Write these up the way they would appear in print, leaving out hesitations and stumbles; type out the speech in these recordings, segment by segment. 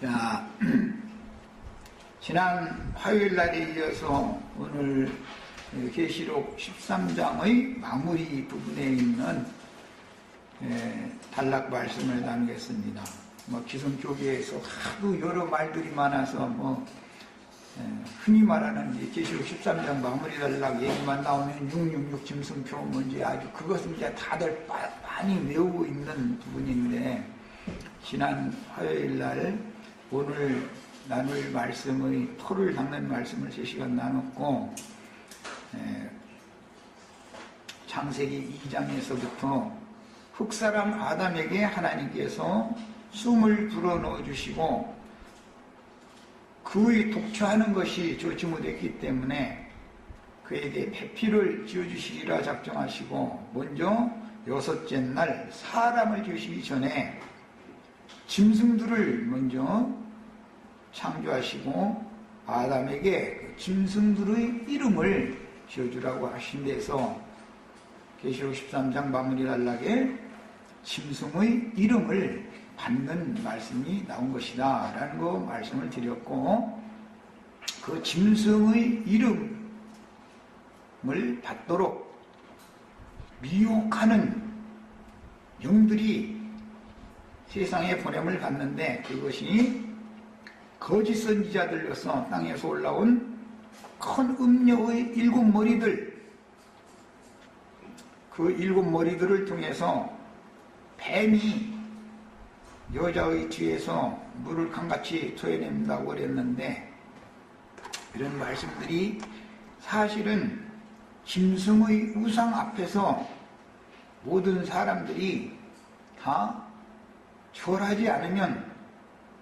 자, 지난 화요일 날에 이어서 오늘 계시록 13장의 마무리 부분에 있는 단락 말씀을 나누겠습니다. 기성교계에서 하도 여러 말들이 많아서 흔히 말하는 계시록 13장 마무리 단락 얘기만 나오면 666 짐승표 뭔지 아주 그것은 이제 다들 많이 외우고 있는 부분인데, 지난 화요일 날 오늘 나눌 말씀의 토를 닦는 말씀을 3시간 나눴고, 창세기 2장에서부터 흙사람 아담에게 하나님께서 숨을 불어넣어 주시고 그의 독처하는 것이 좋지 못했기 때문에 그에게 배필을 지어주시리라 작정하시고, 먼저 6째 날 사람을 지으시기 전에 짐승들을 먼저 창조하시고 아담에게 그 짐승들의 이름을 지어주라고 하신 데서 계시록 13장 마무리 단락에 짐승의 이름을 받는 말씀이 나온 것이다 라는 거 말씀을 드렸고, 그 짐승의 이름을 받도록 미혹하는 영들이 세상에 보냄을 받는데, 그것이 거짓 선지자들로서 땅에서 올라온 큰 음녀의 7머리들, 그 7머리들을 통해서 뱀이 여자의 뒤에서 물을 강같이 토해낸다고 그랬는데, 이런 말씀들이 사실은 짐승의 우상 앞에서 모든 사람들이 다 절하지 않으면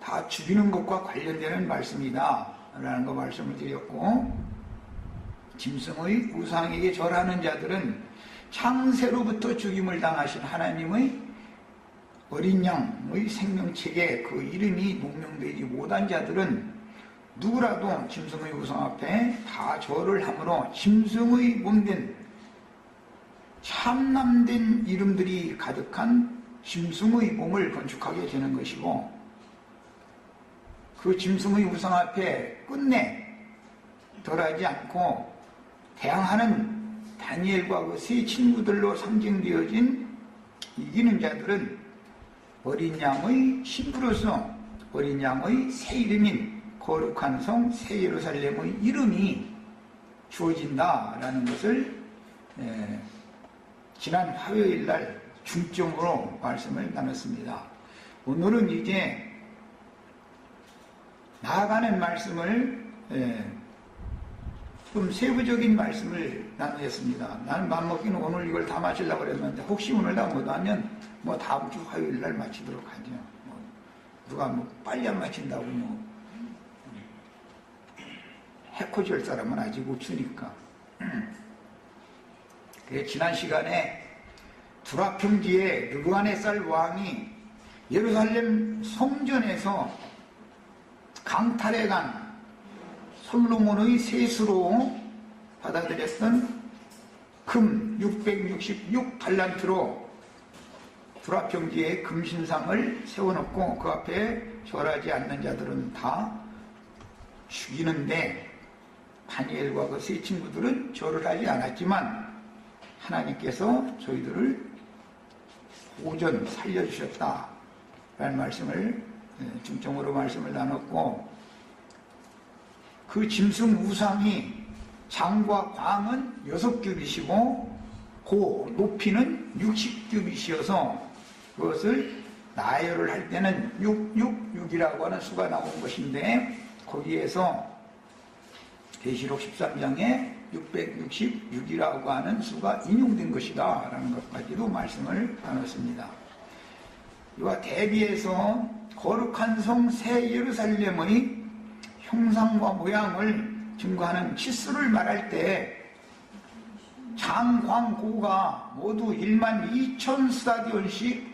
다 죽이는 것과 관련되는 말씀이다 라는 거 말씀을 드렸고, 짐승의 우상에게 절하는 자들은 창세로부터 죽임을 당하신 하나님의 어린 양의 생명책에 그 이름이 농명되지 못한 자들은 누구라도 짐승의 우상 앞에 다 절을 하므로 짐승의 몸된 참남된 이름들이 가득한 짐승의 몸을 건축하게 되는 것이고, 그 짐승의 우상 앞에 끝내 덜하지 않고 대항하는 다니엘과 그 세 친구들로 상징되어진 이기는 자들은 어린 양의 신부로서 어린 양의 새 이름인 거룩한 성 새 예루살렘의 이름이 주어진다라는 것을 지난 화요일 날 중점으로 말씀을 나눴습니다. 오늘은 이제 나아가는 말씀을 좀 세부적인 말씀을 나누겠습니다. 나는 맘먹기는 오늘 이걸 다 마치려고 그랬는데, 혹시 오늘 다 못하면 다음 주 화요일 날 마치도록 하죠. 누가 빨리 안 마친다고 해코지할 사람은 아직 없으니까. 지난 시간에 두라평지에 느부갓네살 왕이 예루살렘 성전에서 강탈해간 솔로몬의 세수로 받아들였던 금 666달란트로 두라평지에 금신상을 세워놓고 그 앞에 절하지 않는 자들은 다 죽이는데, 다니엘과 그 세 친구들은 절을 하지 않았지만 하나님께서 저희들을 보전 살려주셨다 라는 말씀을 중점으로 말씀을 나눴고, 그 짐승 우상이 장과 광은 6규빗이고 그 높이는 60규빗이어서 그것을 나열을 할 때는 666이라고 하는 수가 나온 것인데, 거기에서 계시록 13장에 666이라고 하는 수가 인용된 것이다 라는 것까지도 말씀을 나눴습니다. 이와 대비해서 거룩한 성 새 예루살렘의 형상과 모양을 증거하는 치수를 말할 때 장광고가 모두 12,000 스타디온씩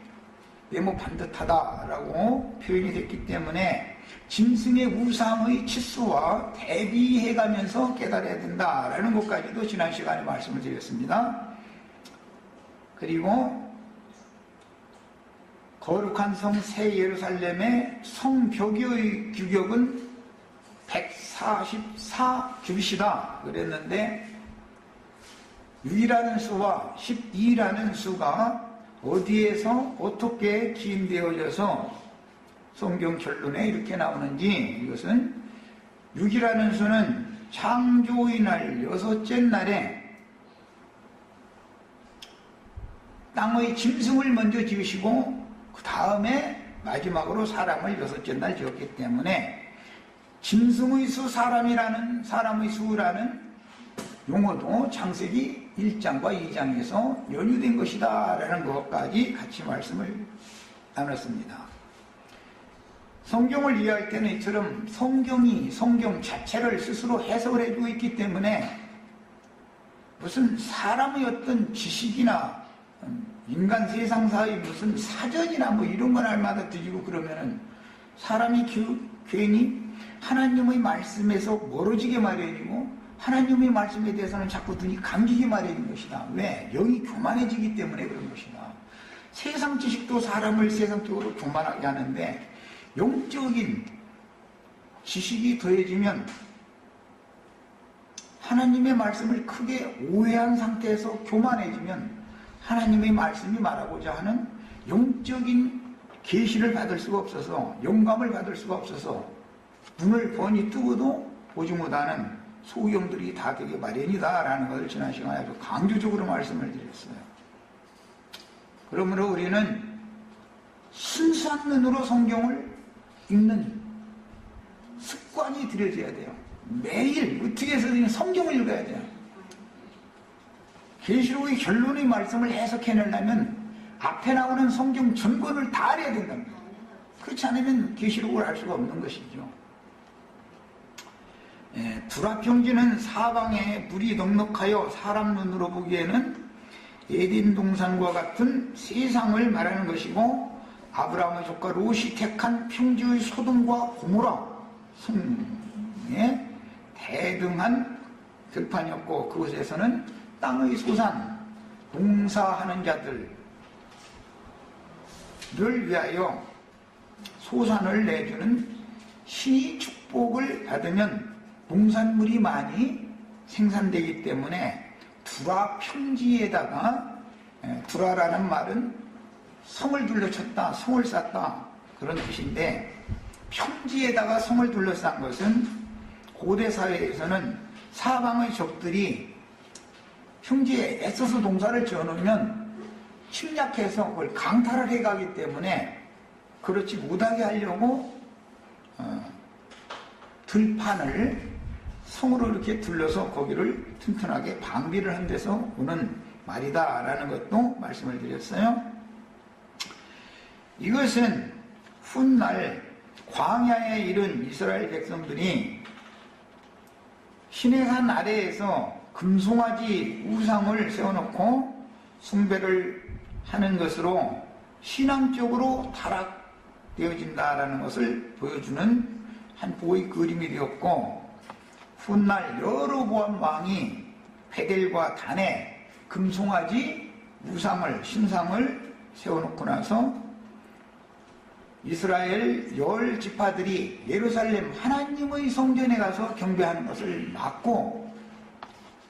네모반 듯하다라고 표현이 됐기 때문에 짐승의 우상의 치수와 대비해가면서 깨달아야 된다라는 것까지도 지난 시간에 말씀을 드렸습니다. 그리고 거룩한 성 새 예루살렘의 성벽의 규격은 144 규빗이다 그랬는데 6이라는 수와 12라는 수가 어디에서 어떻게 기인되어져서 성경 결론에 이렇게 나오는지, 이것은 6이라는 수는 창조의 날 여섯째 날에 땅의 짐승을 먼저 지으시고 그 다음에 마지막으로 사람을 여섯째 날 지었기 때문에 짐승의 수, 사람의 수라는 용어도 창세기 1장과 2장에서 연유된 것이다 라는 것까지 같이 말씀을 나눴습니다. 성경을 이해할 때는 이처럼 성경이 성경 자체를 스스로 해석을 해주고 있기 때문에 무슨 사람의 어떤 지식이나 인간 세상사의 무슨 사전이나 뭐 이런 거 날마다 드리고 그러면은 사람이 괜히 하나님의 말씀에서 멀어지게 마련이고 하나님의 말씀에 대해서는 자꾸 눈이 감기게 마련인 것이다. 왜? 영이 교만해지기 때문에 그런 것이다. 세상 지식도 사람을 세상적으로 교만하게 하는데 영적인 지식이 더해지면 하나님의 말씀을 크게 오해한 상태에서 교만해지면 하나님의 말씀이 말하고자 하는 영적인 계시를 받을 수가 없어서, 영감을 받을 수가 없어서 눈을 뻔히 뜨고도 보지 못하는 소경들이 다 되게 마련이다 라는 것을 지난 시간에 아주 강조적으로 말씀을 드렸어요. 그러므로 우리는 순수한 눈으로 성경을 읽는 습관이 들여져야 돼요. 매일 어떻게 해서든 성경을 읽어야 돼요. 계시록의 결론의 말씀을 해석해내려면 앞에 나오는 성경 전권을 다 알아야 된답니다. 그렇지 않으면 계시록을 알 수가 없는 것이죠. 두라평지는 사방에 물이 넉넉하여 사람 눈으로 보기에는 에덴 동산과 같은 세상을 말하는 것이고, 아브라함의 조카 롯이 택한 평지의 소돔과 고모라 성에 대등한 들판이었고, 그곳에서는 땅의 소산, 농사하는 자들을 위하여 소산을 내주는 신의 축복을 받으면 농산물이 많이 생산되기 때문에 두라 평지에다가, 두라라는 말은 성을 둘러쳤다, 성을 쌓다 그런 뜻인데, 평지에다가 성을 둘러싼 것은 고대 사회에서는 사방의 적들이 평지에 애써서 농사를 지어놓으면 침략해서 그걸 강탈을 해가기 때문에 그렇지 못하게 하려고 들판을 성으로 이렇게 둘러서 거기를 튼튼하게 방비를 한 데서 오는 말이다 라는 것도 말씀을 드렸어요. 이것은 훗날 광야에 이른 이스라엘 백성들이 시내산 아래에서 금송아지 우상을 세워놓고 숭배를 하는 것으로 신앙적으로 타락되어진다라는 것을 보여주는 한 보의 그림이 되었고, 훗날 여로보암 왕이 베델과 단에 금송아지 우상을, 신상을 세워놓고 나서 이스라엘 10지파들이 예루살렘 하나님의 성전에 가서 경배하는 것을 막고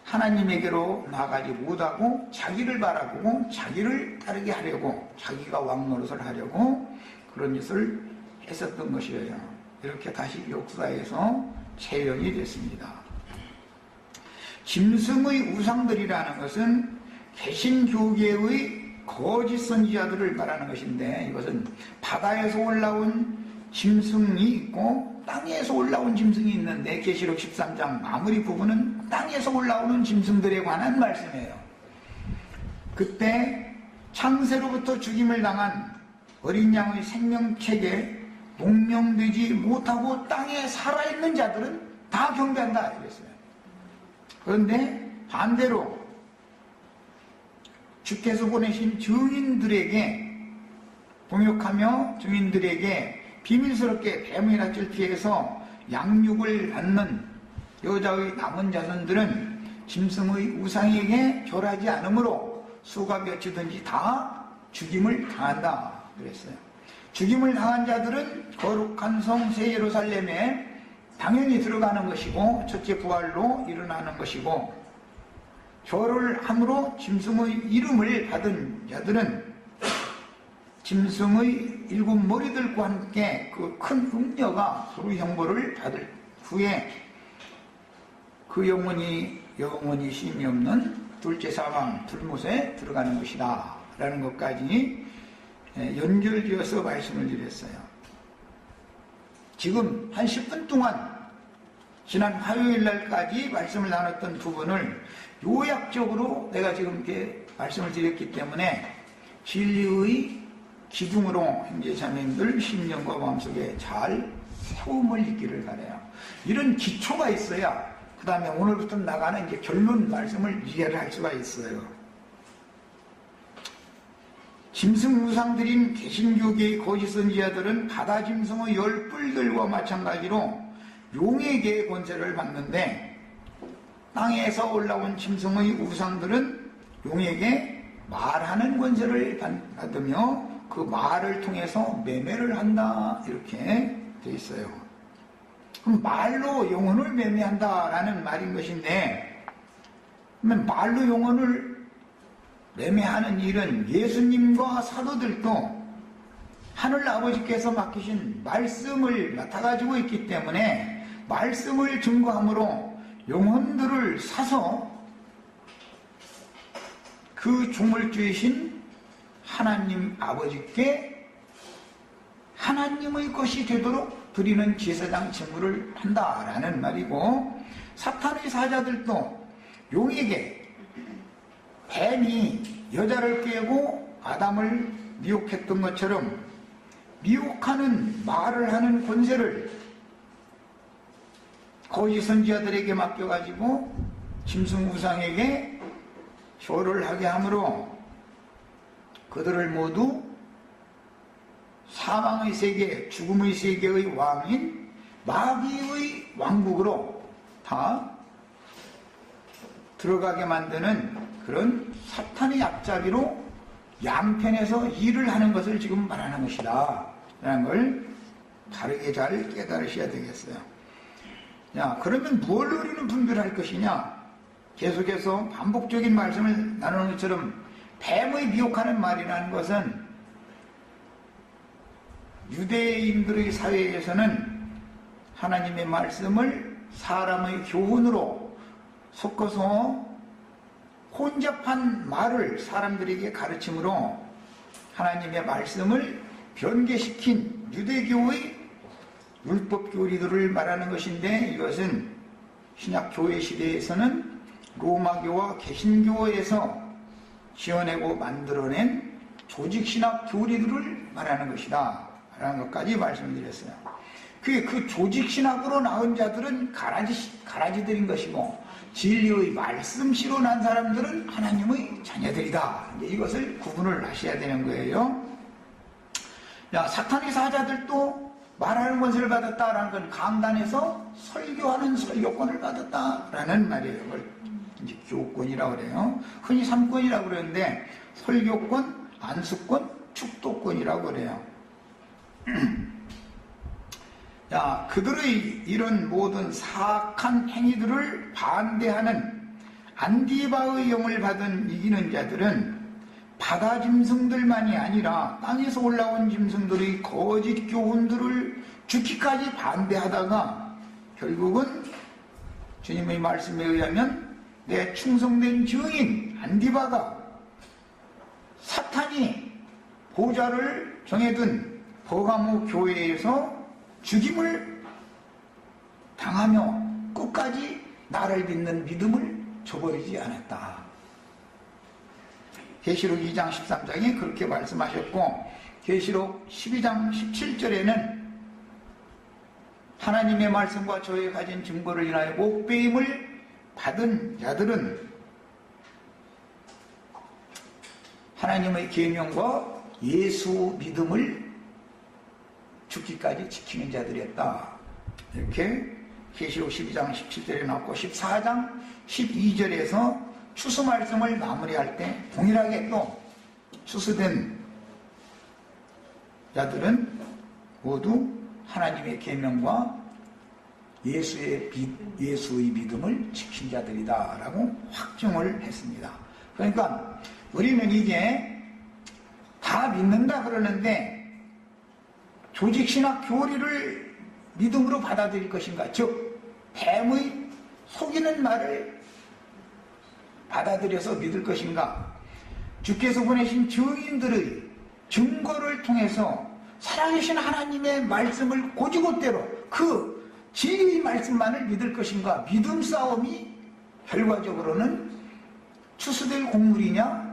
하나님에게로 나가지 못하고 자기를 바라보고 자기를 따르게 하려고, 자기가 왕 노릇을 하려고 그런 짓을 했었던 것이에요. 이렇게 다시 역사에서 재현이 됐습니다. 짐승의 우상들이라는 것은 개신교계의 거짓 선지자들을 말하는 것인데, 이것은 바다에서 올라온 짐승이 있고 땅에서 올라온 짐승이 있는데, 계시록 13장 마무리 부분은 땅에서 올라오는 짐승들에 관한 말씀이에요. 그때 창세로부터 죽임을 당한 어린 양의 생명책에 동명되지 못하고 땅에 살아있는 자들은 다 경배한다 이랬어요. 그런데 반대로 주께서 보내신 증인들에게 동역하며 증인들에게 비밀스럽게 뱀의 낯을 피해서 양육을 받는 여자의 남은 자손들은 짐승의 우상에게 절하지 않으므로 수가 몇이든지 다 죽임을 당한다 그랬어요. 죽임을 당한 자들은 거룩한 성 새 예루살렘에 당연히 들어가는 것이고 첫째 부활로 일어나는 것이고, 절을 함으로 짐승의 이름을 받은 자들은 짐승의 7 머리들과 함께 그 큰 음녀가 두루 형벌을 받을 후에 그 영원히 쉼이 없는 둘째 사망 불못에 들어가는 것이다 라는 것까지 연결지어서 말씀을 드렸어요. 지금 한 10분 동안 지난 화요일 날까지 말씀을 나눴던 부분을 요약적으로 내가 지금 이렇게 말씀을 드렸기 때문에 진리의 기둥으로 형제 자매님들 심령과 마음속에 잘 세움을 있기를 바라요. 이런 기초가 있어야 그 다음에 오늘부터 나가는 이제 결론 말씀을 이해를 할 수가 있어요. 짐승 우상들인 개신교계의 거짓 선지자들은 바다 짐승의 10뿔들과 마찬가지로 용에게 권세를 받는데, 땅에서 올라온 짐승의 우상들은 용에게 말하는 권세를 받으며 그 말을 통해서 매매를 한다 이렇게 되어 있어요. 그럼 말로 영혼을 매매한다라는 말인 것인데, 그러면 말로 영혼을 매매하는 일은 예수님과 사도들도 하늘 아버지께서 맡기신 말씀을 맡아가지고 있기 때문에 말씀을 증거함으로 영혼들을 사서 그 조물주이신 하나님 아버지께 하나님의 것이 되도록 드리는 제사장 제물을 한다라는 말이고, 사탄의 사자들도 용에게 뱀이 여자를 깨고 아담을 미혹했던 것처럼 미혹하는 말을 하는 권세를 거짓 선지자들에게 맡겨가지고 짐승 우상에게 절을 하게 하므로 그들을 모두 사망의 세계, 죽음의 세계의 왕인 마귀의 왕국으로 다 들어가게 만드는 그런 사탄의 앞잡이로 양편에서 일을 하는 것을 지금 말하는 것이다 라는 걸 바르게 잘 깨달으셔야 되겠어요. 야, 그러면 무엇을 우리는 분별할 것이냐? 계속해서 반복적인 말씀을 나누는 것처럼 뱀의 미혹하는 말이라는 것은 유대인들의 사회에서는 하나님의 말씀을 사람의 교훈으로 섞어서 혼잡한 말을 사람들에게 가르침으로 하나님의 말씀을 변개시킨 유대교의 율법 교리들을 말하는 것인데, 이것은 신약 교회 시대에서는 로마교와 개신교에서 지어내고 만들어낸 조직신학 교리들을 말하는 것이다 라는 것까지 말씀드렸어요. 그 조직신학으로 나온 자들은 가라지들인 것이고, 진리의 말씀씨로 난 사람들은 하나님의 자녀들이다. 이것을 구분을 하셔야 되는 거예요. 야, 사탄의 사자들도 말하는 권세를 받았다라는 건 강단에서 설교하는 설교권을 받았다라는 말이에요. 그걸 이제 교권이라고 그래요. 흔히 3권이라고 그러는데 설교권, 안수권, 축도권이라고 그래요. 야, 그들의 이런 모든 사악한 행위들을 반대하는 안디바의 영을 받은 이기는 자들은 바다 짐승들만이 아니라 땅에서 올라온 짐승들의 거짓 교훈들을 죽기까지 반대하다가 결국은 주님의 말씀에 의하면 내 충성된 증인 안디바가 사탄이 보좌를 정해둔 버가모 교회에서 죽임을 당하며 끝까지 나를 믿는 믿음을 저버리지 않았다. 계시록 2장 13장에 그렇게 말씀하셨고, 계시록 12장 17절에는 하나님의 말씀과 저의 가진 증거를 인하여 목배임을 받은 자들은 하나님의 계명과 예수 믿음을 죽기까지 지키는 자들이었다. 이렇게 계시록 12장 17절에 나왔고, 14장 12절에서 추수 말씀을 마무리할 때 동일하게 또 추수된 자들은 모두 하나님의 계명과 예수의 믿음을 지킨 자들이다 라고 확정을 했습니다. 그러니까 우리는 이제 다 믿는다 그러는데 조직신학 교리를 믿음으로 받아들일 것인가, 즉 뱀의 속이는 말을 받아들여서 믿을 것인가, 주께서 보내신 증인들의 증거를 통해서 살아계신 하나님의 말씀을 곧이곧대로 그 진리의 말씀만을 믿을 것인가. 믿음 싸움이 결과적으로는 추수될 곡물이냐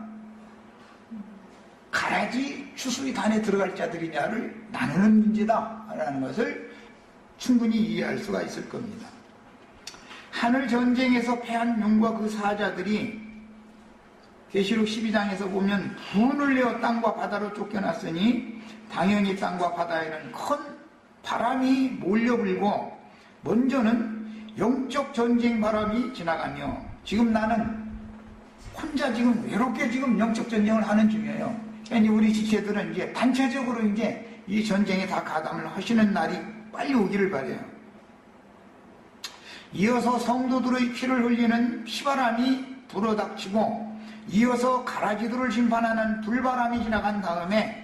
가라지 추수의 단에 들어갈 자들이냐를 나누는 문제다라는 것을 충분히 이해할 수가 있을 겁니다. 하늘 전쟁에서 패한 용과 그 사자들이 계시록 12장에서 보면 분을 내어 땅과 바다로 쫓겨났으니 당연히 땅과 바다에는 큰 바람이 몰려불고 먼저는 영적 전쟁 바람이 지나가며 지금 나는 혼자 지금 외롭게 지금 영적 전쟁을 하는 중이에요. 그러니 우리 지체들은 이제 단체적으로 이제 이 전쟁에 다 가담을 하시는 날이 빨리 오기를 바라요. 이어서 성도들의 피를 흘리는 피바람이 불어닥치고 이어서 가라지들을 심판하는 불바람이 지나간 다음에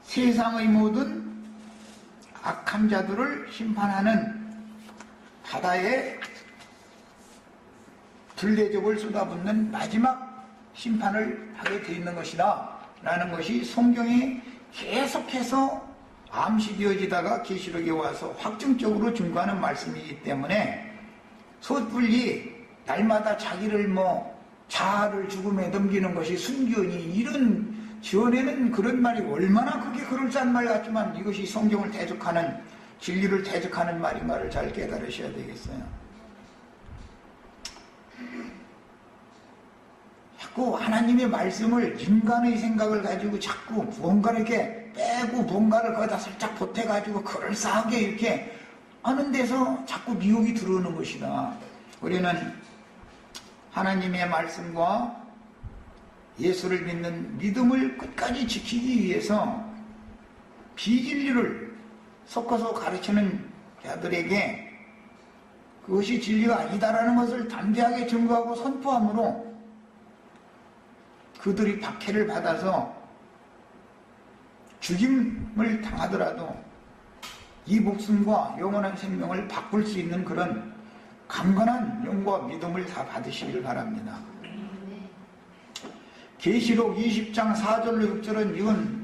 세상의 모든 악한 자들을 심판하는 바다에 불대접을 쏟아붓는 마지막 심판을 하게 되어 있는 것이다 라는 것이 성경에 계속해서 암시되어지다가 계시록에 와서 확정적으로 증거하는 말씀이기 때문에 섣불리 날마다 자기를 자아를 죽음에 넘기는 것이 순교니 이런 지어내는 그런 말이 얼마나 그게 그럴싸한 말 같지만 이것이 성경을 대적하는 진리를 대적하는 말인가를 잘 깨달으셔야 되겠어요. 자꾸 하나님의 말씀을 인간의 생각을 가지고 자꾸 무언가를 이렇게 빼고 무언가를 거기다 살짝 보태가지고 그럴싸하게 이렇게 하는 데서 자꾸 미혹이 들어오는 것이다. 우리는 하나님의 말씀과 예수를 믿는 믿음을 끝까지 지키기 위해서 비진리를 섞어서 가르치는 자들에게 그것이 진리가 아니다라는 것을 담대하게 증거하고 선포함으로 그들이 박해를 받아서 죽임을 당하더라도 이 목숨과 영원한 생명을 바꿀 수 있는 그런 강건한 영과 믿음을 다 받으시길 바랍니다. 계시록 20장 4절로 6절은 이건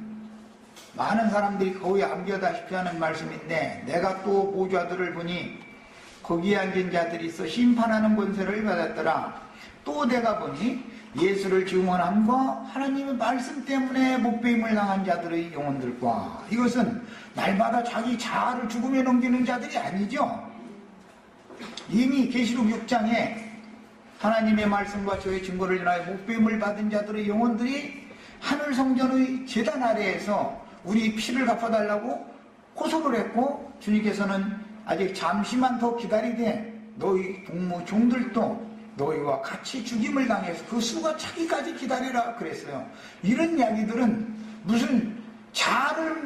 많은 사람들이 거의 암기하다시피 하는 말씀인데 내가 또 보좌들을 보니 거기에 앉은 자들이 있어 심판하는 권세를 받았더라. 또 내가 보니 예수를 증언함과 하나님의 말씀 때문에 목배임을 당한 자들의 영혼들과 이것은 날마다 자기 자아를 죽음에 넘기는 자들이 아니죠. 이미 계시록 6장에 하나님의 말씀과 저의 증거를 인하여 목배임을 받은 자들의 영혼들이 하늘 성전의 제단 아래에서 우리 피를 갚아달라고 호소를 했고 주님께서는 아직 잠시만 더 기다리되 너희 동무 종들도 너희와 같이 죽임을 당해서 그 수가 차기까지 기다리라 그랬어요. 이런 이야기들은 무슨 자아를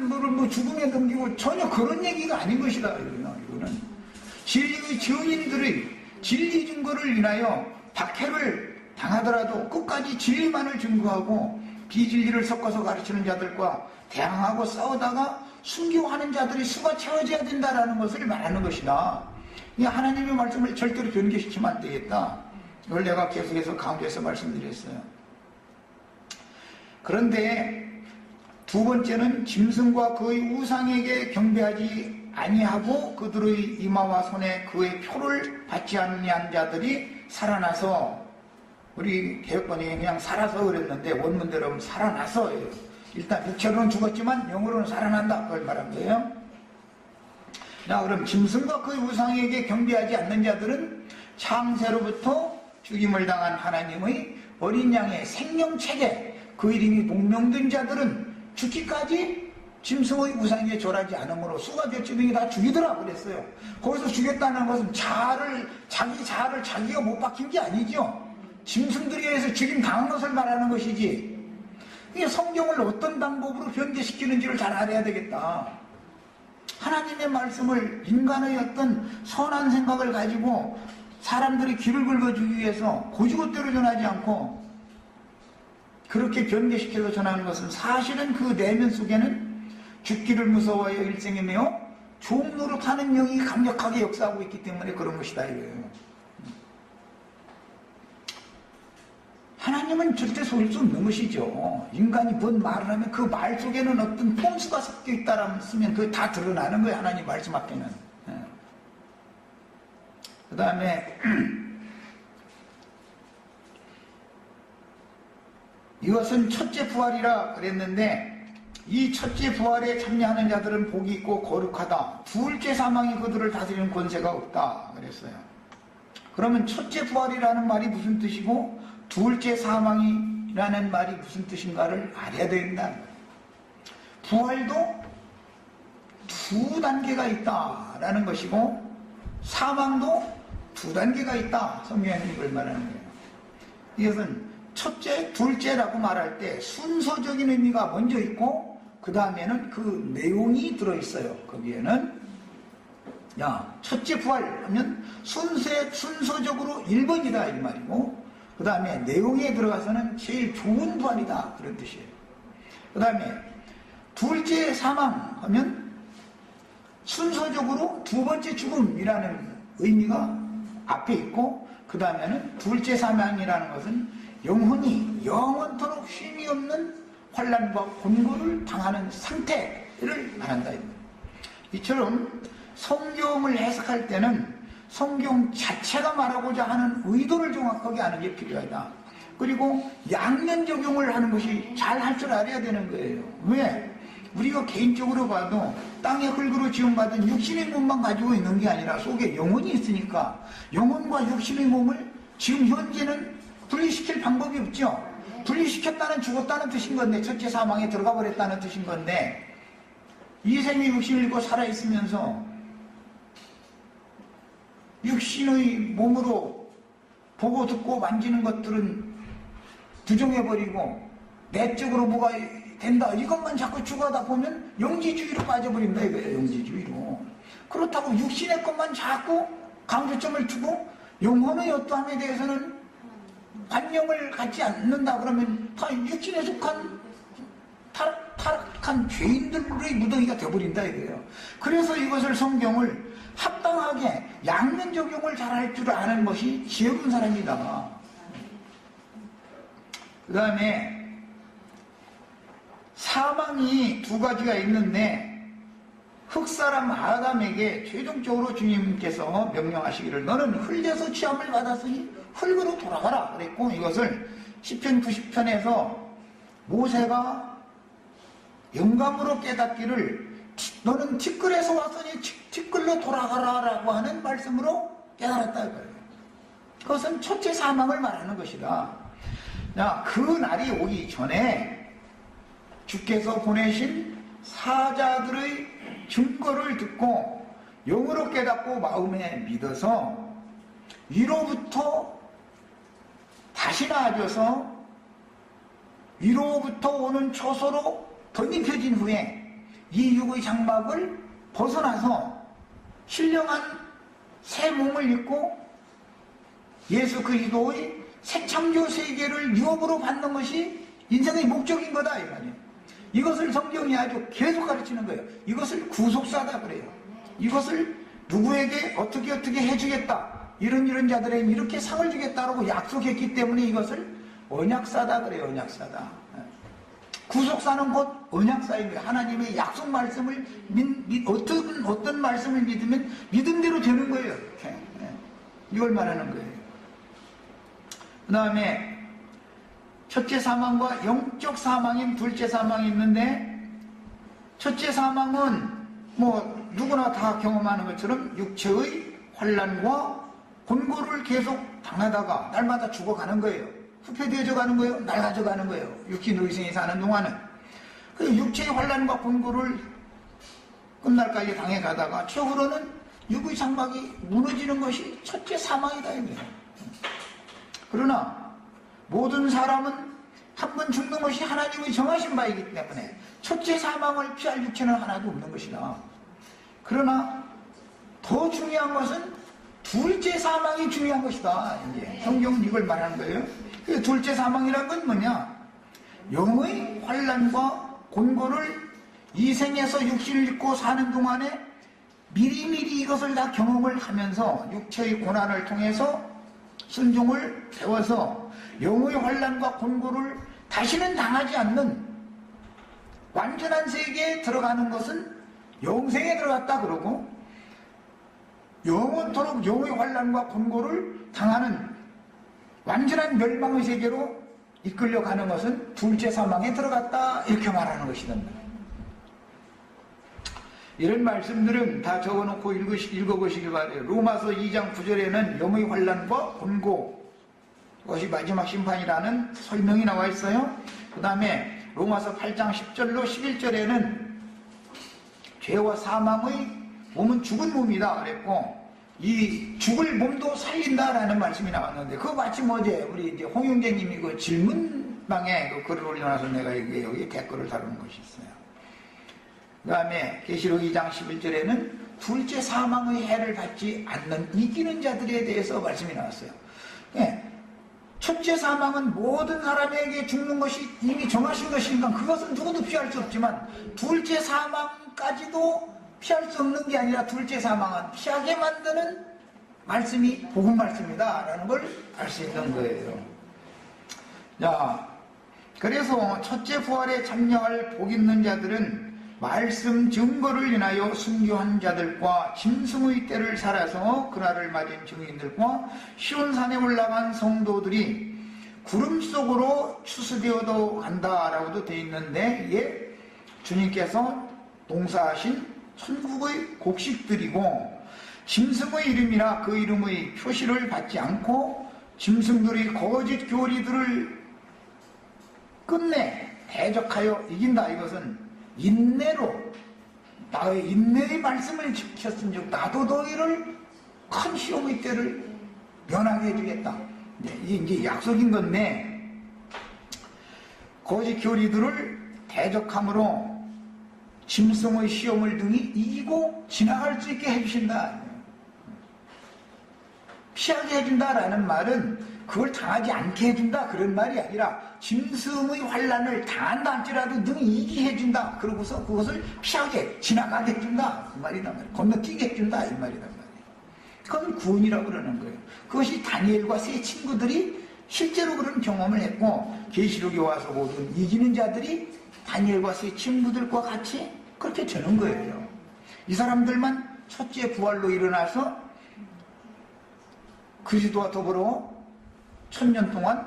죽음에 넘기고 전혀 그런 얘기가 아닌 것이다. 이거는 진리의 증인들의 진리 증거를 인하여 박해를 당하더라도 끝까지 진리만을 증거하고 비진리를 섞어서 가르치는 자들과 대항하고 싸우다가 순교하는 자들이 수가 채워져야 된다는 것을 말하는 것이다. 이 하나님의 말씀을 절대로 변개시키면 안 되겠다. 이걸 내가 계속해서 강조해서 말씀드렸어요. 그런데 두 번째는 짐승과 그의 우상에게 경배하지 아니하고 그들의 이마와 손에 그의 표를 받지 아니한 자들이 살아나서, 우리 개혁번역에 그냥 살아서 그랬는데 원문대로 하면 살아나서예요. 일단 육체로는 죽었지만 영으로는 살아난다 그걸 말한 거예요. 자, 그럼 짐승과 그의 우상에게 경배하지 않는 자들은 창세로부터 죽임을 당한 하나님의 어린 양의 생명책에 그 이름이 목명된 자들은 죽기까지 짐승의 우상에 절하지 않으므로 수가 몇지등이 다 죽이더라 그랬어요. 거기서 죽였다는 것은 자기 자아를 자기가 못 박힌 게 아니죠. 짐승들에 의해서 죽임 당한 것을 말하는 것이지. 이 성경을 어떤 방법으로 변개시키는지를 잘 알아야 되겠다. 하나님의 말씀을 인간의 어떤 선한 생각을 가지고 사람들이 귀를 긁어주기 위해서 고지고대로 전하지 않고 그렇게 변개시켜서 전하는 것은 사실은 그 내면 속에는 죽기를 무서워하여 일생에 매어 종 노릇하는 영이 강력하게 역사하고 있기 때문에 그런 것이다 이거예요. 하나님은 절대 속일 수 없는 것이죠. 인간이 뭔 말을 하면 그 말 속에는 어떤 폼수가 섞여 있다라면 쓰면 그게 다 드러나는 거예요. 하나님 말씀 앞에는. 그 다음에 이것은 첫째 부활이라 그랬는데 이 첫째 부활에 참여하는 자들은 복이 있고 거룩하다. 둘째 사망이 그들을 다스리는 권세가 없다 그랬어요. 그러면 첫째 부활이라는 말이 무슨 뜻이고 둘째 사망이라는 말이 무슨 뜻인가를 알아야 된다. 부활도 두 단계가 있다라는 것이고 사망도 두 단계가 있다. 성경에는 이걸 말하는 거예요. 이것은 첫째, 둘째라고 말할 때 순서적인 의미가 먼저 있고 그 다음에는 그 내용이 들어있어요. 거기에는 첫째 부활하면 순서적으로 1번이다 이 말이고 그 다음에 내용에 들어가서는 제일 좋은 부활이다 그런 뜻이에요. 그 다음에 둘째 사망하면 순서적으로 두 번째 죽음이라는 의미가 앞에 있고 그 다음에는 둘째 사망이라는 것은 영혼이 영원토록 쉼이 없는 환난과 곤고를 당하는 상태를 말한다. 이처럼 성경을 해석할 때는 성경 자체가 말하고자 하는 의도를 정확하게 아는 게 필요하다. 그리고 양면 적용을 하는 것이 잘 할 줄 알아야 되는 거예요. 왜? 우리가 개인적으로 봐도 땅에 흙으로 지음받은 육신의 몸만 가지고 있는 게 아니라 속에 영혼이 있으니까 영혼과 육신의 몸을 지금 현재는 분리시킬 방법이 없죠. 분리시켰다는 죽었다는 뜻인 건데 첫째 사망에 들어가 버렸다는 뜻인 건데 이 생이 육신을 입고 살아있으면서 육신의 몸으로 보고 듣고 만지는 것들은 부정해버리고 내적으로 뭐가 된다 이것만 자꾸 추구하다 보면 영지주의로 빠져버린다 이거예요. 영지주의로. 그렇다고 육신의 것만 자꾸 강조점을 두고 영혼의 어떠함에 대해서는 관념을 갖지 않는다 그러면 다 육신에 속한 타락한 죄인들의 무더기가 되어버린다 이거예요. 그래서 이것을 성경을 합당하게 양면 적용을 잘할 줄 아는 것이 지혜 없는 사람이다. 그 다음에 사망이 두 가지가 있는데 흑사람 아담에게 최종적으로 주님께서 명령하시기를 너는 흙에서 취함을 받았으니 흙으로 돌아가라 그랬고 이것을 시편 90편에서 모세가 영감으로 깨닫기를 너는 티끌에서 왔으니 티끌로 돌아가라 라고 하는 말씀으로 깨달았다 이거예요. 그것은 첫째 사망을 말하는 것이다. 그 날이 오기 전에 주께서 보내신 사자들의 증거를 듣고 영으로 깨닫고 마음에 믿어서 위로부터 다시 나아져서 위로부터 오는 초소로 덧입혀진 후에 이 육의 장막을 벗어나서 신령한 새 몸을 입고 예수 그리스도의 새 창조 세계를 유업으로 받는 것이 인생의 목적인 거다 이 말이에요. 이것을 성경이 아주 계속 가르치는 거예요. 이것을 구속사다 그래요. 이것을 누구에게 어떻게 해주겠다. 이런 자들에게 이렇게 상을 주겠다라고 약속했기 때문에 이것을 언약사다 그래요. 언약사다. 구속사는 곧 언약사인 거예요. 하나님의 약속 말씀을 어떤 말씀을 믿으면 믿음대로 되는 거예요. 이렇게. 이걸 말하는 거예요. 그 다음에 첫째 사망과 영적 사망인 둘째 사망이 있는데 첫째 사망은 뭐 누구나 다 경험하는 것처럼 육체의 환난과 곤고를 계속 당하다가 날마다 죽어가는 거예요. 후패되어져 가는 거예요. 낡아져 가는 거예요. 육신 의생에 사는 동안은. 그 육체의 환난과 곤고를 끝날까지 당해가다가 최후로는 육의 장막이 무너지는 것이 첫째 사망이다 이거예요. 그러나 모든 사람은 한 번 죽는 것이 하나님의 정하신 바이기 때문에 첫째 사망을 피할 육체는 하나도 없는 것이다. 그러나 더 중요한 것은 둘째 사망이 중요한 것이다. 이제 성경은 이걸 말하는 거예요. 그 둘째 사망이란 건 뭐냐? 영의 환난과 곤고를 이 생에서 육신을 입고 사는 동안에 미리미리 이것을 다 경험을 하면서 육체의 고난을 통해서 순종을 배워서 영의 환난과 곤고를 다시는 당하지 않는 완전한 세계에 들어가는 것은 영생에 들어갔다 그러고, 영원토록 영의 환난과 곤고를 당하는 완전한 멸망의 세계로 이끌려가는 것은 둘째 사망에 들어갔다, 이렇게 말하는 것이다. 이런 말씀들은 다 적어놓고 읽어보시기 바래요. 로마서 2장 9절에는 영의 환난과 곤고, 그것이 마지막 심판이라는 설명이 나와 있어요. 그 다음에 로마서 8장 10절로 11절에는 죄와 사망의 몸은 죽은 몸이다 그랬고, 이 죽을 몸도 살린다라는 말씀이 나왔는데, 그거 마침 어제 우리 이제 홍영재님이 그 질문방에 그 글을 올려놔서 내가 여기 댓글을 다루는 것이 있어요. 그 다음에 계시록 2장 11절에는 둘째 사망의 해를 받지 않는 이기는 자들에 대해서 말씀이 나왔어요. 첫째 사망은 모든 사람에게 죽는 것이 이미 정하신 것이니까 그것은 누구도 피할 수 없지만, 둘째 사망까지도 피할 수 없는 게 아니라 둘째 사망은 피하게 만드는 말씀이 복음 말씀이다 라는 걸 알 수 있는 거예요. 자, 그래서 첫째 부활에 참여할 복 있는 자들은 말씀 증거를 인하여 순교한 자들과 짐승의 때를 살아서 그날을 맞은 증인들과 시온산에 올라간 성도들이 구름 속으로 추수되어도 간다라고도 되어 있는데, 이게 주님께서 동사하신 천국의 곡식들이고, 짐승의 이름이나 그 이름의 표시를 받지 않고 짐승들이 거짓 교리들을 끝내 대적하여 이긴다. 이것은 인내로, 나의 인내의 말씀을 지켰은즉 나도 너희를 큰 시험의 때를 면하게 해주겠다. 이게 이제 약속인 건데, 거짓 교리들을 대적함으로 짐승의 시험을 등이 이기고 지나갈 수 있게 해주신다. 피하게 해준다라는 말은 그걸 당하지 않게 해준다 그런 말이 아니라, 짐승의 환난을 당한다 할지라도 능히 이기게 해준다. 그러고서 그것을 피하게 지나가게 해준다 그 말이란 말이에요. 건너뛰게 해준다 이 말이란 말이에요. 그건 구원이라고 그러는 거예요. 그것이 다니엘과 세 친구들이 실제로 그런 경험을 했고, 계시록에 와서 모든 이기는 자들이 다니엘과 세 친구들과 같이 그렇게 되는 거예요. 이 사람들만 첫째 부활로 일어나서 그리스도와 더불어 1000년 동안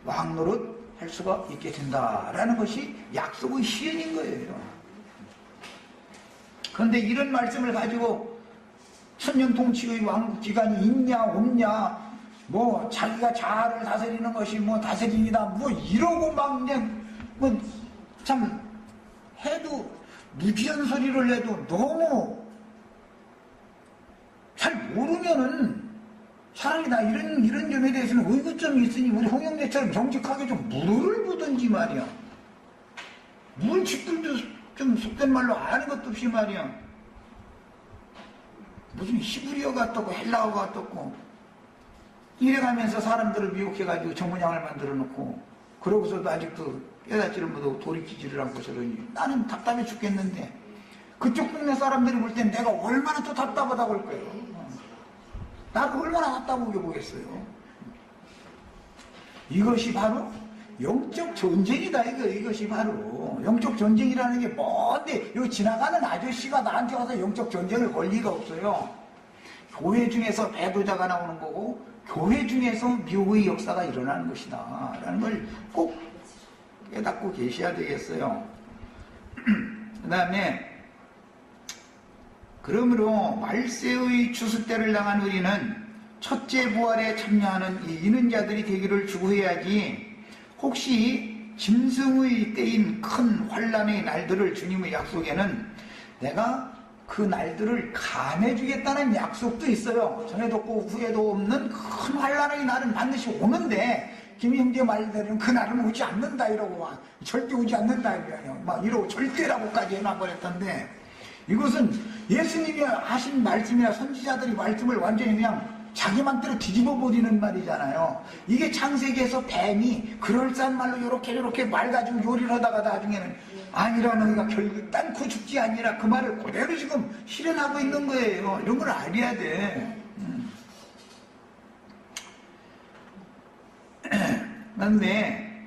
왕 노릇 할 수가 있게 된다라는 것이 약속의 시연인 거예요. 그런데 이런 말씀을 가지고 1000년 통치의 왕국 기간이 있냐 없냐, 뭐 자기가 자아를 다스리는 것이 뭐 다스립니다, 뭐 이러고 막 그냥 뭐 참 해도 무지한 소리를 해도 너무 잘 모르면은 차라리 나 이런 점에 대해서는 의구점이 있으니 우리 홍영재처럼 정직하게 좀 물을 부든지 말이야. 뭘 집들도 좀 속된 말로 아는 것도 없이 말이야. 무슨 히브리어가 어떻고 헬라어가 어떻고 이래가면서 사람들을 미혹해가지고 정문양을 만들어 놓고, 그러고서도 아직도 깨닫지를 못하고 돌이키지를 않고 저러니 나는 답답해 죽겠는데, 그쪽 동네 사람들이 볼 땐 내가 얼마나 또 답답하다고 할 거예요. 나도 얼마나 답답하게 보겠어요. 이것이 바로 영적 전쟁이다. 이것이 바로 영적 전쟁이라는 게 뭔데, 여기 지나가는 아저씨가 나한테 와서 영적 전쟁을 걸 리가 없어요. 교회 중에서 배도자가 나오는 거고, 교회 중에서 미혹의 역사가 일어나는 것이다 라는 걸 꼭 깨닫고 계셔야 되겠어요. 그 다음에 그러므로 말세의 추수 때를 당한 우리는 첫째 부활에 참여하는 이기는 자들이 되기를 추구해야지, 혹시 짐승의 때인 큰 환난의 날들을 주님의 약속에는 내가 그 날들을 감해주겠다는 약속도 있어요. 전에도 없고 후에도 없는 큰 환난의 날은 반드시 오는데, 김형제 말대로는 그날은 오지 않는다 이러고 막 절대 오지 않는다 막 이러고 절대라고까지 해놔버렸던데, 이것은 예수님이 하신 말씀이나 선지자들이 말씀을 완전히 그냥 자기 맘대로 뒤집어 버리는 말이잖아요. 이게 창세기에서 뱀이 그럴싸한 말로 요렇게 말 가지고 요리를 하다가 나중에는 아니라 너희가 결국 딴코 죽지 아니라 그 말을 그대로 지금 실현하고 있는 거예요. 이런 걸 알아야 돼. 그런데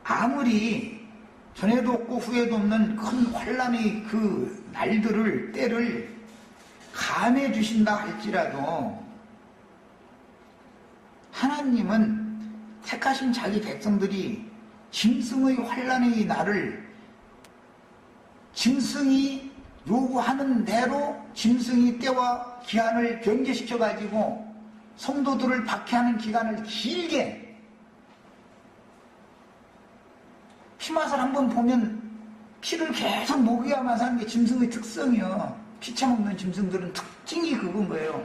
아무리 전에도 없고 후에도 없는 큰 환란의 그 날들을 때를 감해 주신다 할지라도 하나님은 택하신 자기 백성들이 짐승의 환란의 날을 짐승이 요구하는 대로 짐승이 때와 기한을 변개시켜 가지고 성도들을 박해하는 기간을 길게, 피맛을 한번 보면 피를 계속 먹여야만 사는 게 짐승의 특성이요. 피 처먹는 짐승들은 특징이 그건 거예요.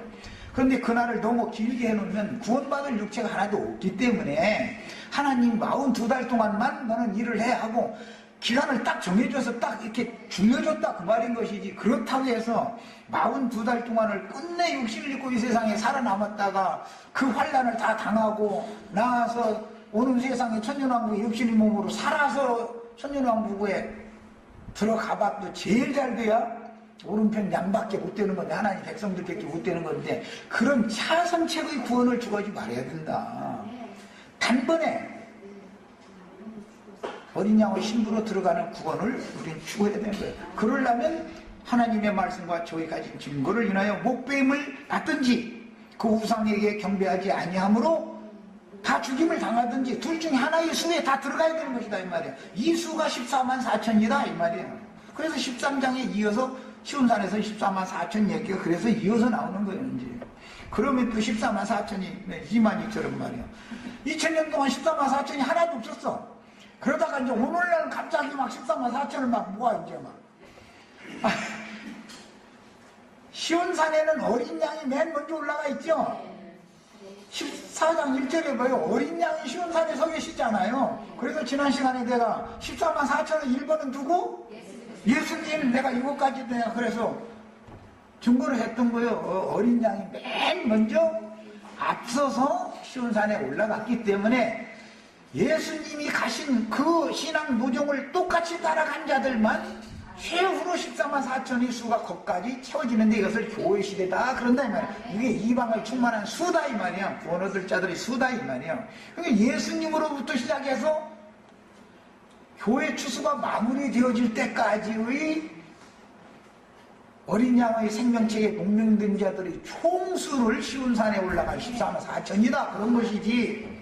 그런데 그날을 너무 길게 해놓으면 구원받을 육체가 하나도 없기 때문에 하나님 42달 동안만 너는 일을 해 하고 기간을 딱 정해줘서 딱 이렇게 줄여줬다 그 말인 것이지, 그렇다고 해서 42달 동안을 끝내 육신을 입고 이 세상에 살아남았다가 그 환란을 다 당하고 나와서 오는 세상에 천년왕국의 육신의 몸으로 살아서 천년왕국에 들어가봐도 제일 잘 돼야 오른편 양밖에 못 되는 건데, 하나님 백성들밖에 못 되는 건데, 그런 차선책의 구원을 주어지 말아야 된다. 단번에 어린 양의 신부로 들어가는 구원을 우리는 추구해야 되는 거예요. 그러려면 하나님의 말씀과 저희 가진 증거를 인하여 목배임을 받든지 그 우상에게 경배하지 아니하므로 다 죽임을 당하든지 둘 중에 하나의 수에 다 들어가야 되는 것이다 이 말이에요. 이 수가 14만 4천이다 이 말이에요. 그래서 13장에 이어서 시온산에서 14만 4천 얘기가 그래서 이어서 나오는 거예요. 이제 그러면 또 14만 4천이 2만이처럼 말이에요. 2000년 동안 14만 4천이 하나도 없었어. 그러다가 이제 오늘날 갑자기 막 14만 4천을 막 모아 이제 막. 시온산에는 어린 양이 맨 먼저 올라가 있죠. 14장 1절에 봐요. 어린 양이 시온산에 서 계시잖아요. 그래서 지난 시간에 내가 14만 4천을 1번은 두고 예수님 내가 이것까지 내가 그래서 증거를 했던 거예요. 어린 양이 맨 먼저 앞서서 시온산에 올라갔기 때문에 예수님이 가신 그 신앙 노정을 똑같이 따라간 자들만 최후로 14만 4천의 수가 거기까지 채워지는데 이것을 교회 시대다 그런다 이 말이야. 이게 이방을 충만한 수다 이 말이야. 구원 얻을 자들의 수다 이 말이야. 그러니까 예수님으로부터 시작해서 교회 추수가 마무리되어질 때까지의 어린 양의 생명책에 목명된 자들의 총수를 시온산에 올라간 14만 4천이다 그런 것이지,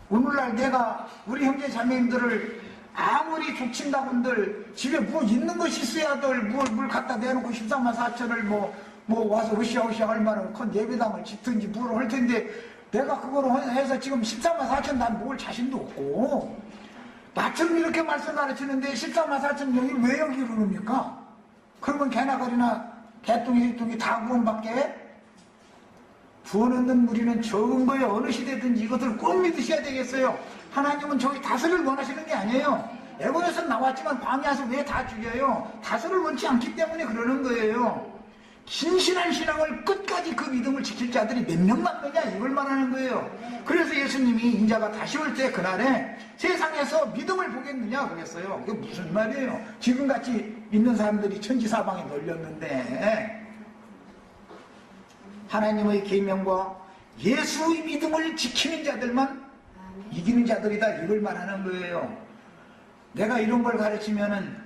오늘날 내가 우리 형제 자매님들을 아무리 족친다분들 집에 뭐 있는 것이 있어야들 물 갖다 내놓고 14만 4천을 뭐 와서 으쌰으쌰 할 만한 큰 예배당을 짓든지 뭘 할 텐데, 내가 그거로 해서 지금 14만 4천 난 먹을 자신도 없고, 나처럼 이렇게 말씀 가르치는데 14만 4천 명이 왜 여기로 옵니까? 그러면 개나 거리나 개똥이 다 구원받게? 구원 얻는 무리는 적은 거예요. 어느 시대든지 이것을 꼭 믿으셔야 되겠어요. 하나님은 저희 다스를 원하시는 게 아니에요. 애고에서 나왔지만 광야에서 왜 다 죽여요? 다스를 원치 않기 때문에 그러는 거예요. 신실한 신앙을 끝까지 그 믿음을 지킬 자들이 몇 명 남느냐 이걸 말하는 거예요. 그래서 예수님이 인자가 다시 올 때 그날에 세상에서 믿음을 보겠느냐 그랬어요. 이게 무슨 말이에요? 지금같이 믿는 사람들이 천지사방에 널렸는데 하나님의 계명과 예수의 믿음을 지키는 자들만 이기는 자들이다 이걸 말하는 거예요. 내가 이런 걸 가르치면은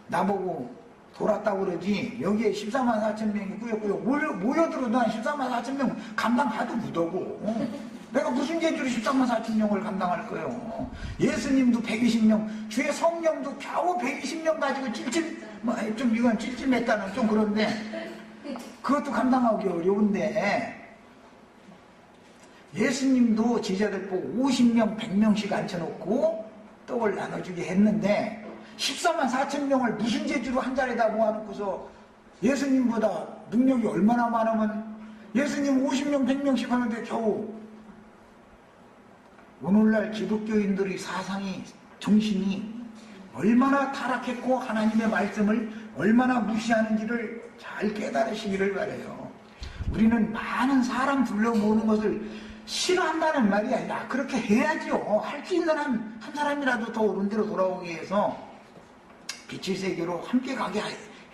나보고 돌았다고 그러지, 여기에 14만 4천 명이 꾸역꾸역 모여들어도 난 14만 4천 명 감당하도 못하고 내가 무슨 재주로 14만 4천 명을 감당할 거예요. 예수님도 120명, 주의 성령도 겨우 120명 가지고 좀 이건 찔찔했다는 좀 그런데 그것도 감당하기 어려운데, 예수님도 제자들 보고 50명, 100명씩 앉혀놓고 떡을 나눠주게 했는데 14만 4천 명을 무슨 재주로 한 자리에다 모아놓고서 예수님보다 능력이 얼마나 많으면 예수님 50명, 100명씩 하는데 겨우 오늘날 기독교인들의 사상이, 정신이 얼마나 타락했고 하나님의 말씀을 얼마나 무시하는지를 잘 깨달으시기를 바라요. 우리는 많은 사람 불러 모으는 것을 싫어한다는 말이 아니라 그렇게 해야죠. 할 수 있는 한 사람이라도 더 옳은 데로 돌아오기 위해서 빛의 세계로 함께 가게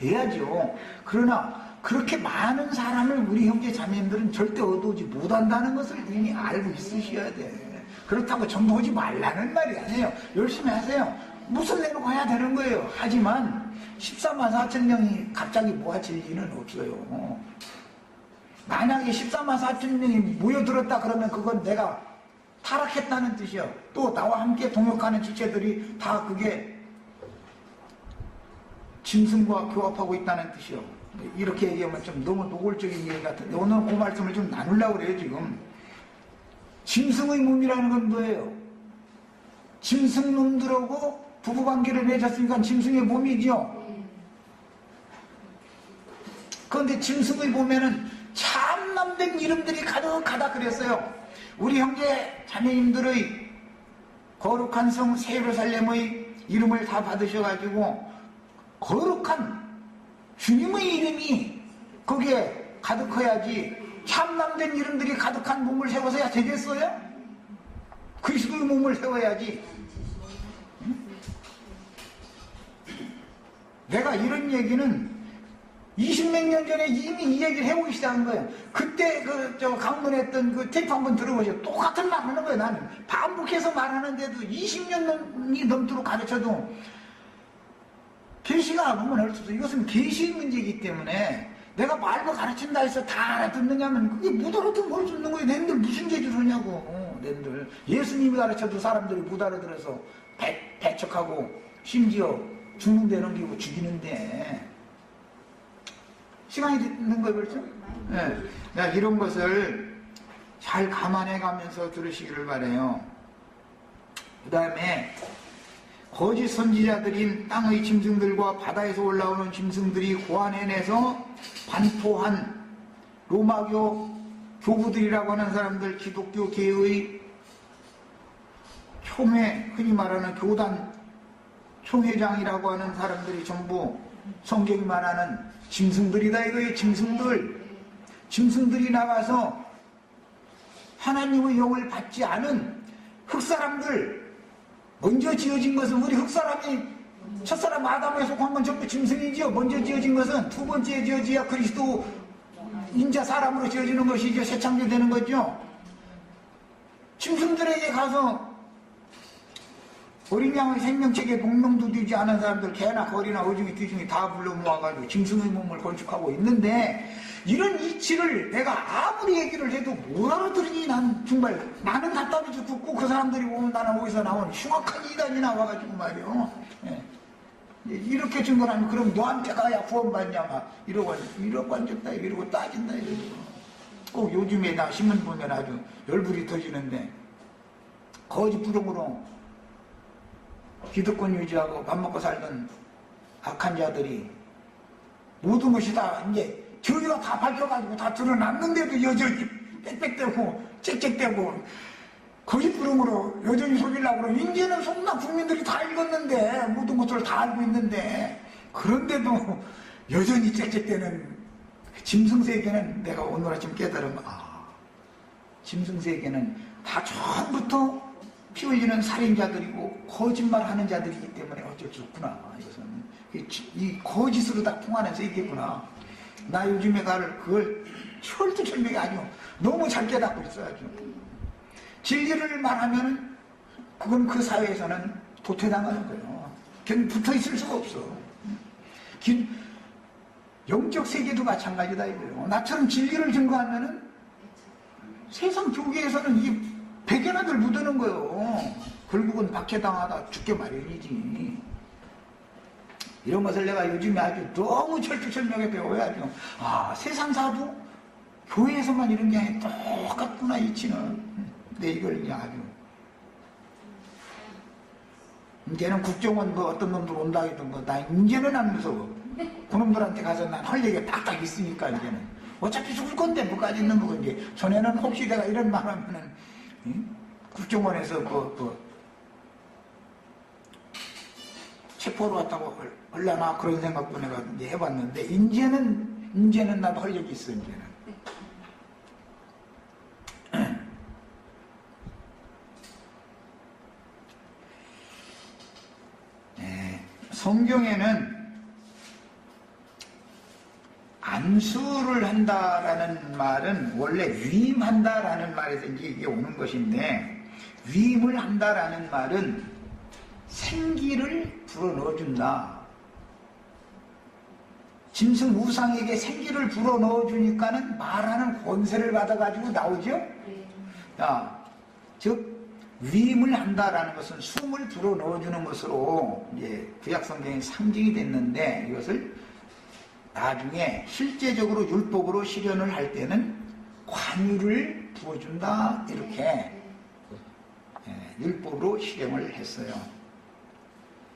해야죠. 그러나 그렇게 많은 사람을 우리 형제 자매님들은 절대 얻어오지 못한다는 것을 이미 알고 있으셔야 돼. 그렇다고 전부 오지 말라는 말이 아니에요. 열심히 하세요. 무슨 내놓고 해야 되는 거예요. 하지만 14만 4천 명이 갑자기 모아질 리는 없어요. 만약에 14만 4천 명이 모여들었다 그러면 그건 내가 타락했다는 뜻이요. 또 나와 함께 동역하는 지체들이 다 그게 짐승과 교합하고 있다는 뜻이요. 이렇게 얘기하면 좀 너무 노골적인 얘기 같은데 오늘 그 말씀을 좀 나누려고 그래요. 지금 짐승의 몸이라는 건 뭐예요? 짐승놈들하고 부부관계를 맺었으니까 짐승의 몸이죠. 그런데 짐승의 몸에는 참남된 이름들이 가득하다 그랬어요. 우리 형제 자매님들의 거룩한 성 예루살렘의 이름을 다 받으셔가지고 거룩한 주님의 이름이 거기에 가득해야지 참남된 이름들이 가득한 몸을 세워서야 되겠어요? 그리스도의 몸을 세워야지. 내가 이런 얘기는 20몇 년 전에 이미 이 얘기를 해보기 시작한 거예요. 그때 강론했던 그 테이프 한번 들어보세요. 똑같은 말 하는 거예요. 나는 반복해서 말하는데도 20년이 넘도록 가르쳐도 계시가 안 오면 할 수 없어. 이것은 계시의 문제이기 때문에 내가 말고 가르친다 해서 다 알아듣느냐면 그게 못 알아듣으면 뭘 듣는 거예요. 낸들 무슨 재주를 하냐고. 낸들 예수님이 가르쳐도 사람들이 못 알아들어서 배척하고 심지어 죽는 데 넘기고 죽이는데 시간이 있는 거예요. 그렇죠? 네. 이런 것을 잘 감안해 가면서 들으시기를 바라요. 그 다음에 거짓 선지자들인 땅의 짐승들과 바다에서 올라오는 짐승들이 고안해내서 반포한 로마교 교부들이라고 하는 사람들, 기독교계의 총회, 흔히 말하는 교단 총회장이라고 하는 사람들이 전부 성경이 말하는 짐승들이다 이거예요. 짐승들이 나와서 하나님의 영을 받지 않은 흙사람들, 먼저 지어진 것은 우리 흙사람이 첫사람 아담에 속한 건 전부 짐승이지요. 먼저 지어진 것은 두 번째 지어져야 그리스도 인자 사람으로 지어지는 것이죠. 새 창조되는 거죠. 짐승들에게 가서 어린 양의 생명책에 목명도 되지 않은 사람들, 개나 거리나 오중이 귀중이 다 불러 모아가지고 짐승의 몸을 건축하고 있는데 이런 이치를 내가 아무리 얘기를 해도 못 알아들으니 난 정말 나는 답답해 죽고 그 사람들이 보면 나는 어디서 나온 흉악한 이단이 나와가지고 말이요. 이렇게 증거하면 그럼 너한테 가야 구원받냐 막 이러고 앉았다 이러고 따진다 이러고 꼭 요즘에 나 신문 보면 아주 열불이 터지는데 거짓부름으로 기득권 유지하고 밥 먹고 살던 악한 자들이 모든 것이 다 이제 저희가 다 밝혀가지고 다 드러났는데도 여전히 빽빽대고 짹짹대고 거짓부름으로 여전히 속이려고 그러면 이제는 속나 국민들이 다 읽었는데 모든 것을 다 알고 있는데 그런데도 여전히 짹짹대는 짐승세계는 내가 오늘 아침 깨달으면 짐승세계는 다 처음부터 피 흘리는 살인자들이고 거짓말하는 자들이기 때문에 어쩔 수 없구나. 이것은 이 거짓으로 다 통하는 세계구나. 나 요즘에 그걸 철두철미하게 아주 너무 잘 깨닫고 있어. 아주 진리를 말하면 그건 그 사회에서는 도태당하는 거예요. 걔는 붙어있을 수가 없어. 영적 세계도 마찬가지다 이거예요. 나처럼 진리를 증거하면은 세상 교계에서는 이 백연아들 묻는 거예요. 결국은 박해당하다 죽게 마련이지. 이런 것을 내가 요즘에 아주 너무 철두철미하게 배워야죠. 세상사도 교회에서만 이런 게 아니라 똑같구나 이치는. 근데 이걸 그냥 아주 이제는 국정원 뭐 어떤 놈들 온다 했던 나 이제는 안 무서워. 그놈들한테 가서 난 할 얘기가 딱딱 있으니까 이제는 어차피 죽을 건데 뭐까지 있는 거고 이제 전에는 혹시 내가 이런 말 하면은 국정원에서 체포로 왔다고 하려나 그런 생각도 내가 이제 해봤는데 이제는 나도 할 얘기 있어. 이제는 성경에는 안수를 한다라는 말은 원래 위임한다라는 말에서 이게 오는 것인데, 위임을 한다라는 말은 생기를 불어넣어준다. 짐승 우상에게 생기를 불어넣어주니까는 말하는 권세를 받아가지고 나오죠? 즉 위임을 한다라는 것은 숨을 불어넣어주는 것으로 이제 구약성경의 상징이 됐는데, 이것을 나중에 실제적으로 율법으로 실현을 할 때는 관유를 부어준다, 이렇게 율법으로 실행을 했어요.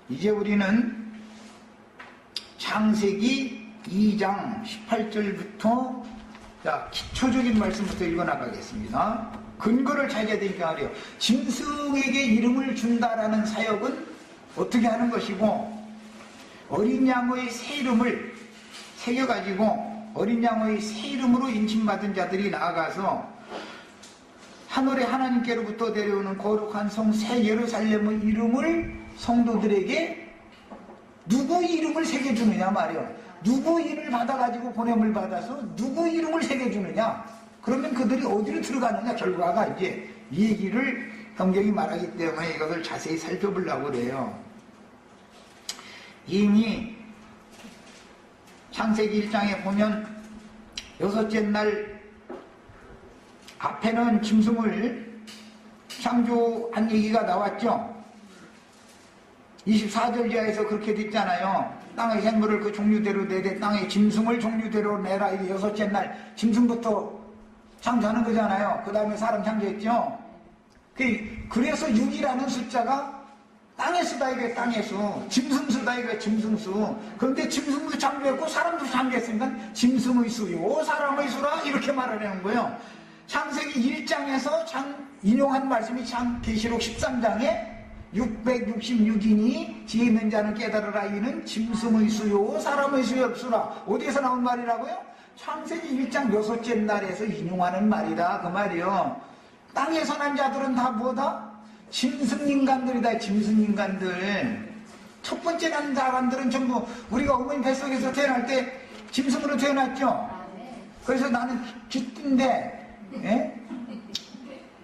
이제 우리는 창세기 2장 18절부터 기초적인 말씀부터 읽어나가겠습니다. 근거를 찾아야 되니까 말이에요. 짐승에게 이름을 준다라는 사역은 어떻게 하는 것이고, 어린 양의 새 이름을 새겨가지고 어린 양의 새 이름으로 인침받은 자들이 나아가서 하늘의 하나님께로부터 내려오는 거룩한 성 새 예루살렘의 이름을 성도들에게 누구 이름을 새겨주느냐 말이에요. 누구 이름을 받아가지고 보냄을 받아서 누구 이름을 새겨주느냐. 그러면 그들이 어디로 들어가느냐. 결과가 이제 이 얘기를 성경이 말하기 때문에 이것을 자세히 살펴보려고 그래요. 이미 창세기 1장에 보면 여섯째 날 앞에는 짐승을 창조한 얘기가 나왔죠. 24절 이하에서 그렇게 됐잖아요. 땅의 생물을 그 종류대로 내되 땅의 짐승을 종류대로 내라. 이게 여섯째 날 짐승부터 창조하는 거잖아요. 그 다음에 사람 창조했죠. 그래서 6이라는 숫자가 땅의 수다, 이게 땅의 수. 짐승 수다, 이게 짐승 수. 그런데 짐승도 창조했고 사람도 창조했으니까 짐승의 수요 사람의 수라, 이렇게 말하려는 거예요. 창세기 1장에서 인용한 말씀이 계시록 13장에 666이니 지혜 있는 자는 깨달으라. 이는 짐승의 수요 사람의 수라. 어디에서 나온 말이라고요? 창세기 1장 여섯째 날에서 인용하는 말이다, 그 말이요. 땅에서 난 자들은 다 뭐다? 짐승인간들이다. 짐승인간들. 첫 번째 난 사람들은 전부 우리가 어머니 뱃속에서 태어날 때 짐승으로 태어났죠. 그래서 나는 쥐띠인데,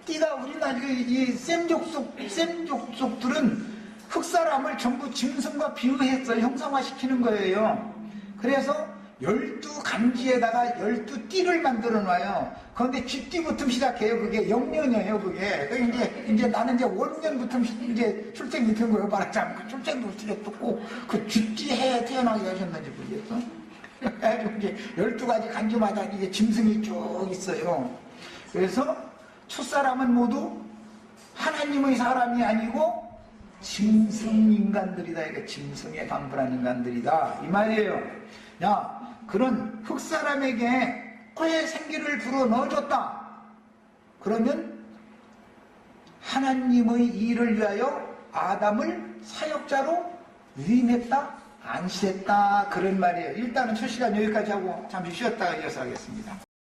띠가 우리나라 이 셈족속들은 흑사람을 전부 짐승과 비유해서 형상화시키는 거예요. 그래서 12간지에다가 12띠를 만들어 놔요. 그런데 쥐띠부터 시작해요. 그게 영년이에요, 그게. 이제 나는 이제 월년부터 이제 출생이 된 거예요, 말하자면. 그 출생부터 꼭 그 쥐띠에 태어나게 하셨는지 모르겠어. 그래가지고 이제 12가지 간지마다 이게 짐승이 쭉 있어요. 그래서 첫사람은 모두 하나님의 사람이 아니고 짐승인간들이다. 이게 짐승에 반불한 인간들이다, 이 말이에요. 그런 흑사람에게 코에 생기를 불어 넣어줬다. 그러면 하나님의 일을 위하여 아담을 사역자로 위임했다, 안수했다, 그런 말이에요. 일단은 첫 시간 여기까지 하고 잠시 쉬었다가 이어서 하겠습니다.